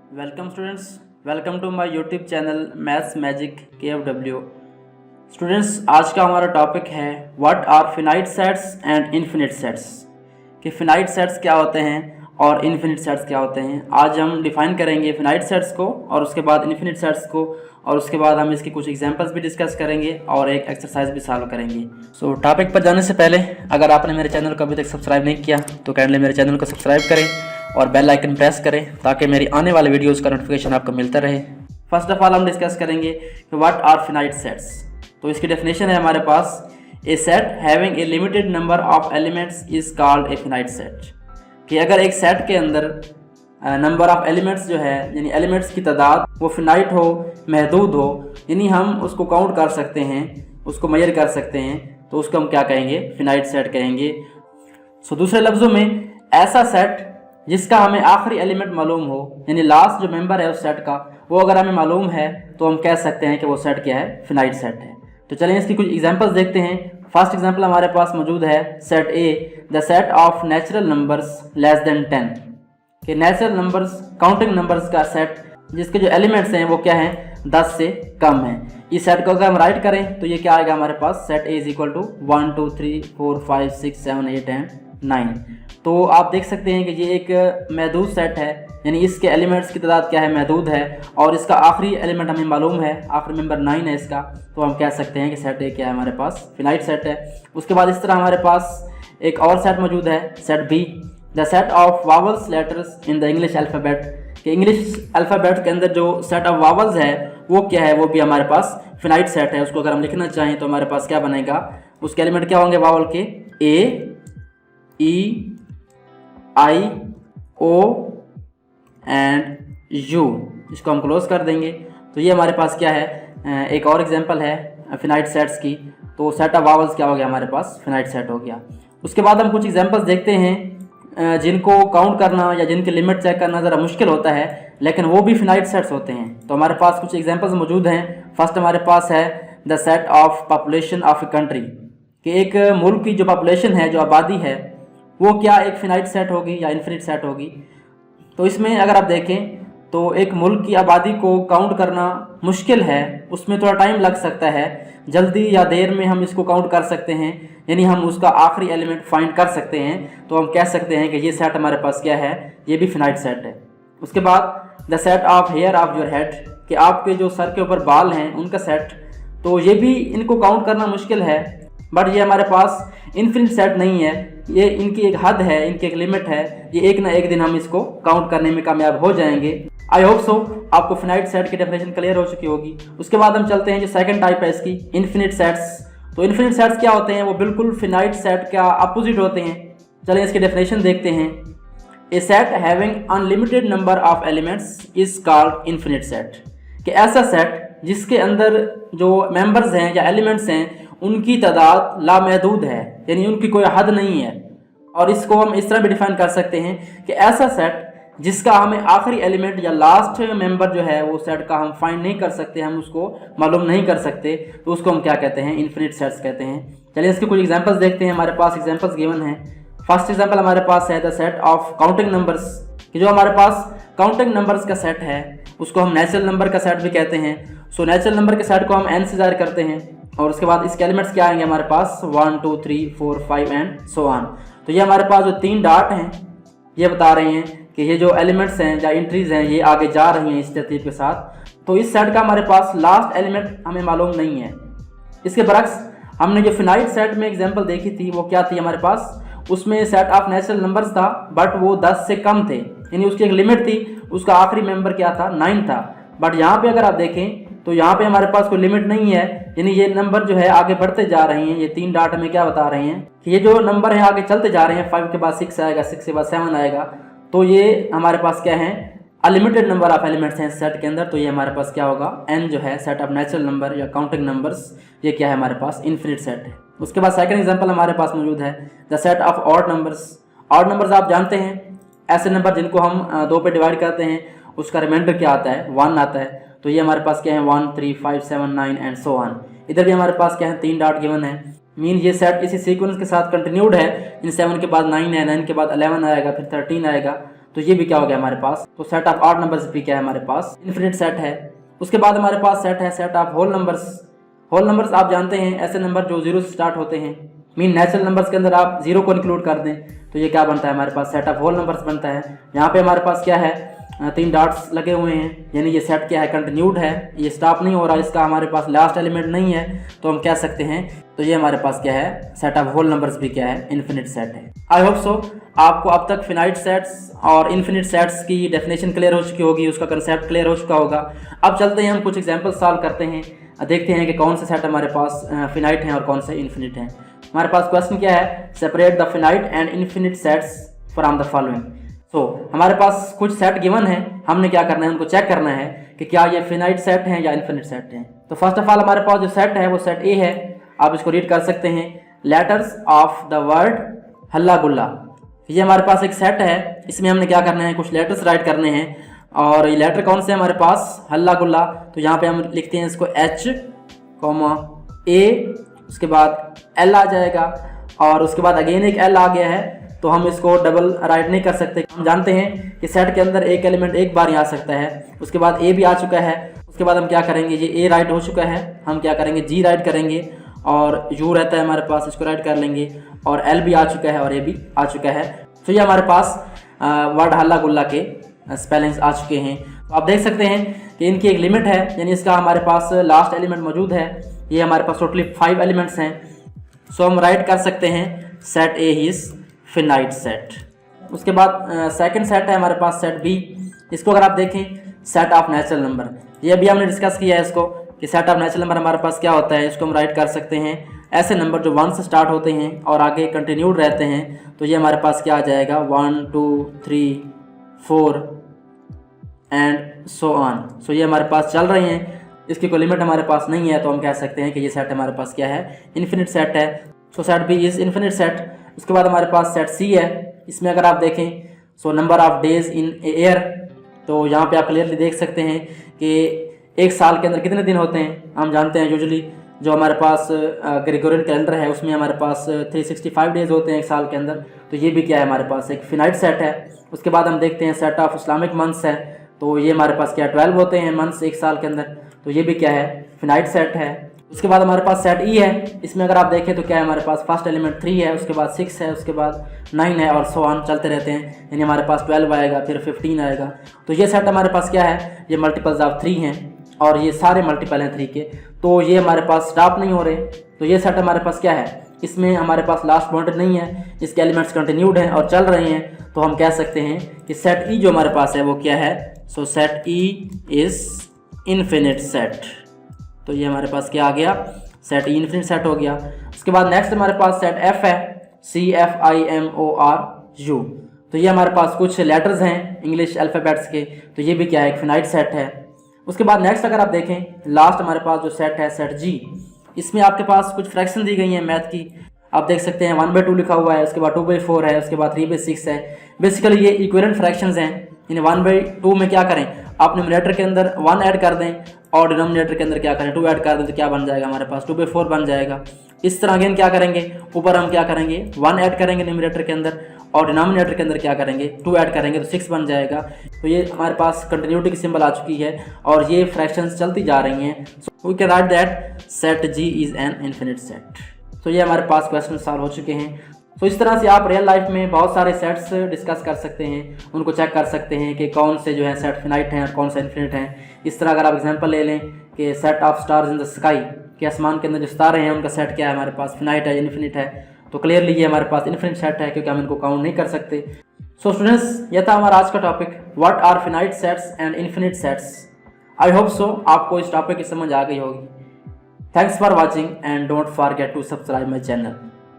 Welcome students, welcome to my YouTube channel maths magic KFW। Students, आज का हमारा topic है what are finite sets and infinite sets. कि finite sets क्या होते हैं और इनफिनिट सेट्स क्या होते हैं। आज हम डिफाइन करेंगे फिनाइट सेट्स को और उसके बाद इनफिनिट सेट्स को, और उसके बाद हम इसके कुछ एग्जांपल्स भी डिस्कस करेंगे और एक एक्सरसाइज भी सॉल्व करेंगे। सो टॉपिक पर जाने से पहले अगर आपने मेरे चैनल को अभी तक सब्सक्राइब नहीं किया तो काइंडली मेरे चैनल को सब्सक्राइब करें और बेल आइकन प्रेस करें ताकि मेरी आने वाले वीडियोस का नोटिफिकेशन आपको मिलता रहे। फर्स्ट ऑफ ऑल हम डिस्कस करेंगे कि व्हाट आर फिनाइट सेट्स। तो इसकी डेफिनेशन है हमारे पास, a set having a limited number of elements is called a finite set. कि अगर एक सेट के अंदर नंबर ऑफ एलिमेंट्स जो है यानी एलिमेंट्स की तादाद वो फिनाइट हो, महदूद हो, यानी हम उसको काउंट कर सकते हैं, उसको मेजर कर सकते हैं, तो उसको हम क्या कहेंगे, फिनाइट सेट कहेंगे। सो दूसरे लफ्ज़ों में ऐसा सेट जिसका हमें आखिरी एलिमेंट मालूम हो, यानी लास्ट जो मेंबर है उस सेट का वो अगर हमें मालूम है तो हम कह सकते हैं कि वो सेट क्या है, फिनाइट सेट है। तो चलिए इसकी कुछ एग्जांपल्स देखते हैं। फर्स्ट एग्जांपल हमारे पास मौजूद है set A, the set of natural numbers less than 10। कि नेचुरल नंबर्स, काउंटिंग नंबर्स का सेट जिसके जो एलिमेंट्स हैं वो क्या हैं, 10 से कम है। इस सेट को अगर हम राइट करें तो ये क्या आएगा हमारे पास, set A is equal to 1 2 3 4 5 6 7 8 and 9। तो आप देख सकते हैं कि ये एक महदूद सेट है, यानी इसके एलिमेंट्स की तादाद क्या है, महदूद है, और इसका आखिरी एलिमेंट हमें मालूम है, आखिरी मेंबर 9 है इसका, तो हम कह सकते हैं कि सेट ए क्या है हमारे पास, फिनाइट सेट है। उसके बाद इस तरह हमारे पास एक और सेट मौजूद है, set B, the set of vowels letters in the English alphabet. कि इंग्लिश अल्फ़ाबेट के अंदर जो सेट ऑफ वावल्स है वो क्या है, वो भी हमारे पास फिनाइट सेट है। उसको अगर हम लिखना चाहें तो हमारे पास क्या बनेगा, उसके एलिमेंट क्या होंगे वावल के, ए, ई, आई, ओ एंड यू। इसको हम क्लोज कर देंगे। तो ये हमारे पास क्या है, एक और एग्जांपल है फिनाइट सेट्स की। तो सेट ऑफ वावल्स क्या हो गया हमारे पास, फिनाइट सेट हो गया। उसके बाद हम कुछ एग्जांपल्स देखते हैं जिनको काउंट करना या जिनकी लिमिट चेक करना ज़रा मुश्किल होता है, लेकिन वो भी फिनाइट सेट्स होते हैं। तो हमारे पास कुछ एग्जांपल्स मौजूद हैं। फर्स्ट हमारे पास है the set of population of a country. कि एक मुल्क की जो पॉपुलेशन है, जो आबादी है, वो क्या एक फिनाइट सेट होगी या इन्फिनिट सेट होगी। तो इसमें अगर आप देखें तो एक मुल्क की आबादी को काउंट करना मुश्किल है, उसमें थोड़ा टाइम लग सकता है, जल्दी या देर में हम इसको काउंट कर सकते हैं, यानी हम उसका आखिरी एलिमेंट फाइंड कर सकते हैं। तो हम कह सकते हैं कि ये सेट हमारे पास क्या है, ये भी फिनाइट सेट है। उसके बाद the set of hair of your head, कि आपके जो सर के ऊपर बाल हैं उनका सेट, तो ये भी इनको काउंट करना मुश्किल है, बट ये हमारे पास इन्फिनिट सेट नहीं है, ये इनकी एक हद है, इनकी एक लिमिट है, ये एक ना एक दिन हम इसको काउंट करने में कामयाब हो जाएंगे। आई होप सो आपको फिनाइट सेट की डेफिनेशन क्लियर हो चुकी होगी। उसके बाद हम चलते हैं जो सेकंड टाइप है इसकी, इन्फिनिट सेट्स। तो इन्फिनिट सेट्स क्या होते हैं, वो बिल्कुल फिनाइट सेट का अपोजिट होते हैं। चलिए इसकी डेफिनेशन देखते हैं। A set having unlimited number of elements is called infinite set. कि ऐसा सेट जिसके अंदर जो मेंबर्स हैं या एलिमेंट्स हैं उनकी तादाद लामहदूद है, यानी उनकी कोई हद नहीं है। और इसको हम इस तरह भी डिफाइन कर सकते हैं कि ऐसा सेट जिसका हमें आखिरी एलिमेंट या लास्ट मेंबर जो है वो सेट का हम फाइंड नहीं कर सकते, हम उसको मालूम नहीं कर सकते, तो उसको हम क्या कहते हैं, इन्फिनिट सेट्स कहते हैं। चलिए इसके कुछ एग्जांपल्स देखते हैं। हमारे पास एग्जांपल्स गिवन हैं। फर्स्ट एग्जांपल हमारे पास है the set of counting numbers. कि जो हमारे पास काउंटिंग नंबर्स का सेट है उसको हम नेचुरल नंबर का सेट भी कहते हैं। सो नेचुरल नंबर के सेट को हम n से ज़ाहिर करते हैं, और उसके बाद इसके एलिमेंट्स क्या आएंगे हमारे पास, 1 2 3 4 5 एंड सो ऑन। तो ये हमारे पास जो 3 डॉट हैं ये बता रहे हैं कि ये जो एलिमेंट्स हैं या एंट्रीज हैं ये आगे जा रही हैं इस तरतीब के साथ। तो इस सेट का हमारे पास लास्ट एलिमेंट हमें मालूम नहीं है। इसके बरक्स हमने जो फिनाइट सेट में एग्जांपल देखी थी वो क्या थी हमारे पास, उसमें सेट ऑफ नेचुरल नंबर्स था, बट वो 10 से कम थे, यानी उसकी एक लिमिट थी, उसका आखिरी मेंबर क्या था, 9 था। बट यहाँ पे अगर आप देखें तो यहाँ पे हमारे पास कोई लिमिट नहीं है, यानी ये नंबर जो है आगे बढ़ते जा रहे हैं। ये 3 डॉट में क्या बता रहे हैं कि ये जो नंबर है आगे चलते जा रहे हैं, 5 के बाद 6 आएगा, 6 के बाद 7 आएगा। तो ये हमारे पास क्या है, अनलिमिटेड नंबर ऑफ एलिमेंट्स हैं सेट के अंदर। तो ये हमारे पास क्या होगा, n जो है सेट ऑफ नेचुरल नंबर या काउंटिंग नंबर्स, ये क्या है हमारे पास, इन्फिनिट सेट है। उसके बाद सेकंड एग्जांपल हमारे पास मौजूद है the set of odd numbers. Odd numbers आप जानते हैं, ऐसे नंबर जिनको हम 2 पे डिवाइड करते हैं उसका रिमाइंडर क्या आता है, 1 आता है। तो ये हमारे पास क्या है, 1 3 5 7 9 एंड सो ऑन। इधर भी हमारे पास क्या है, 3 डॉट गिवन है, मीन ये सेट इसी सीक्वेंस के साथ कंटिन्यूड है। इन 7 के बाद 9 है, 9 के बाद 11 आएगा, फिर 13 आएगा। तो ये भी क्या हो गया हमारे पास, तो सेट ऑफ ऑड नंबर्स भी क्या है हमारे पास, इन्फिनिट सेट है। उसके बाद हमारे पास सेट है set of whole numbers. Whole numbers आप जानते हैं ऐसे नंबर जो जीरो से स्टार्ट होते हैं, मीन नेचुरल नंबर्स के अंदर आप जीरो को इंक्लूड कर दें तो ये क्या बनता है हमारे पास, सेट ऑफ होल नंबर्स बनता है। यहाँ पे हमारे पास क्या है, 3 डॉट्स लगे हुए हैं, यानी ये सेट क्या है, कंटिन्यूड है, ये स्टॉप नहीं हो रहा, इसका हमारे पास लास्ट एलिमेंट नहीं है, तो हम कह सकते हैं तो ये हमारे पास क्या है, सेट ऑफ होल नंबर्स भी क्या है, इन्फिनिट सेट है। आई होप सो आपको अब तक फिनाइट सेट्स और इन्फिनिट सेट्स की डेफिनेशन क्लियर हो चुकी होगी, उसका कंसेप्ट क्लियर हो चुका होगा। अब चलते हैं हम कुछ एग्जाम्पल सॉल्व करते हैं, देखते हैं कि कौन से सेट हमारे पास फिनाइट हैं और कौन से इन्फिनिट हैं। हमारे पास क्वेश्चन क्या है, separate the finite and infinite sets from the following. So हमारे पास कुछ सेट गिवन है, हमने क्या करना है, उनको चेक करना है कि क्या ये फिनाइट सेट हैं या इन्फिनिट सेट हैं। तो फर्स्ट ऑफ ऑल हमारे पास जो सेट है वो सेट ए है, आप इसको रीड कर सकते हैं, लेटर्स ऑफ द वर्ड हल्ला गुल्ला। ये हमारे पास एक सेट है, इसमें हमने क्या करना है, कुछ लेटर्स राइट करने हैं, और ये लेटर कौन से हमारे पास, हल्ला गुल्ला। तो यहाँ पे हम लिखते हैं इसको H, A, उसके बाद L आ जाएगा, और उसके बाद अगेन एक L आ गया है, तो हम इसको डबल राइट नहीं कर सकते। हम जानते हैं कि सेट के अंदर एक एलिमेंट एक बार ही आ सकता है। उसके बाद A भी आ चुका है, उसके बाद हम क्या करेंगे, ये A राइट हो चुका है, हम क्या करेंगे, G राइट करेंगे, और U रहता है हमारे पास, इसको राइट कर लेंगे, और L भी आ चुका है और A भी आ चुका है। तो ये हमारे पास वर्ड हल्ला गुल्ला के स्पेलिंग्स आ चुके हैं। तो आप देख सकते हैं कि इनकी एक लिमिट है, यानी इसका हमारे पास लास्ट एलिमेंट मौजूद है। ये हमारे पास टोटली 5 एलिमेंट्स हैं। सो हम राइट कर सकते हैं set A is finite set. उसके बाद सेकंड सेट है हमारे पास सेट बी। इसको अगर आप देखें, सेट ऑफ नेचुरल नंबर, ये अभी हमने डिस्कस किया है इसको कि सेट ऑफ नेचुरल नंबर हमारे पास क्या होता है। इसको हम राइट कर सकते हैं ऐसे नंबर जो 1 से स्टार्ट होते हैं और आगे कंटिन्यूड रहते हैं। तो ये हमारे पास क्या आ जाएगा, 1 2 3 4 एंड सो ऑन। सो ये हमारे पास चल रहे हैं, इसकी कोई लिमिट हमारे पास नहीं है, तो हम कह सकते हैं कि ये सेट हमारे पास क्या है, इन्फिनिट सेट है। So set B is infinite set. उसके बाद हमारे पास सेट सी है। इसमें अगर आप देखें, so number of days in year, तो यहाँ पे आप क्लियरली देख सकते हैं कि एक साल के अंदर कितने दिन होते हैं। हम जानते हैं यूजुअली जो हमारे पास ग्रेगोरियन कैलेंडर है उसमें हमारे पास 365 डेज होते हैं एक साल के अंदर। तो ये भी क्या है, हमारे पास एक फिनाइट सेट है। उसके बाद हम देखते हैं सेट ऑफ इस्लामिक मंथ्स है, तो ये हमारे पास क्या 12 होते हैं मंथ्स एक साल के अंदर, तो ये भी क्या है, फिनाइट सेट है। उसके बाद हमारे पास सेट ई है। इसमें अगर आप देखें तो क्या है, हमारे पास फर्स्ट एलिमेंट 3 है, उसके बाद 6 है, उसके बाद 9 है, और सो ऑन चलते रहते हैं, यानी हमारे पास 12 आएगा, फिर 15 आएगा। तो ये सेट हमारे पास क्या है, ये मल्टीपल्स ऑफ 3 हैं, और ये सारे मल्टीपल हैं 3 के, तो ये हमारे पास स्टॉप नहीं हो रहे। तो ये सेट हमारे पास क्या है, इसमें हमारे पास लास्ट पॉइंट नहीं है, इसके एलिमेंट्स कंटिन्यूड हैं और चल रहे हैं। तो हम कह सकते हैं कि सेट ई जो हमारे पास है वो क्या है, so set E is infinite set. तो ये हमारे पास क्या आ गया, सेट ई इन्फिनिट सेट हो गया। उसके बाद नेक्स्ट हमारे पास सेट एफ है, CFIMORU। तो ये हमारे पास कुछ लेटर्स हैं इंग्लिश अल्फ़ाबेट्स के, तो ये भी क्या है, एक फिनाइट सेट है। उसके बाद नेक्स्ट अगर आप देखें, लास्ट हमारे पास जो सेट है सेट जी। इसमें आपके पास कुछ फ्रैक्शन दी गई हैं मैथ की, आप देख सकते हैं 1/2 लिखा हुआ है, उसके बाद 2/4 है, उसके बाद 3/6 है। बेसिकली ये इक्विवेलेंट फ्रैक्शंस हैं। इन 1/2 में क्या करें, आप न्यूमरेटर के अंदर 1 ऐड कर दें और डिनोमिनेटर के अंदर क्या करें, 2 ऐड कर दें, तो क्या बन जाएगा हमारे पास 2/4 बन जाएगा। इस तरह अगेन क्या करेंगे, ऊपर हम क्या करेंगे, 1 ऐड करेंगे न्यूमरेटर के अंदर, और डिनोमिनेटर के अंदर क्या करेंगे, 2 ऐड करेंगे, तो 6 बन जाएगा। तो ये हमारे पास कंटिन्यूटी की सिंबल आ चुकी है और ये फ्रैक्शंस चलती जा रही हैं। So we can write that set G is an infinite set. तो ये हमारे पास क्वेश्चन सॉल्व हो चुके हैं। तो इस तरह से आप रियल लाइफ में बहुत सारे सेट्स डिस्कस कर सकते हैं, उनको चेक कर सकते हैं कि कौन से जो है सेट फिनाइट हैं और कौन से इन्फिनिट हैं। इस तरह अगर आप एग्जांपल ले लें कि set of stars in the sky, कि आसमान के अंदर जो सितारे हैं उनका सेट क्या है हमारे पास, फिनाइट है, इन्फिनिट है, तो क्लियरली ये हमारे पास इन्फिनिट सेट है, क्योंकि हम इनको काउंट नहीं कर सकते। सो स्टूडेंट्स, यह था हमारा आज का topic, what are finite sets and infinite sets. I hope so आपको इस टॉपिक की समझ आ गई होगी। Thanks for watching and don't forget to subscribe my channel.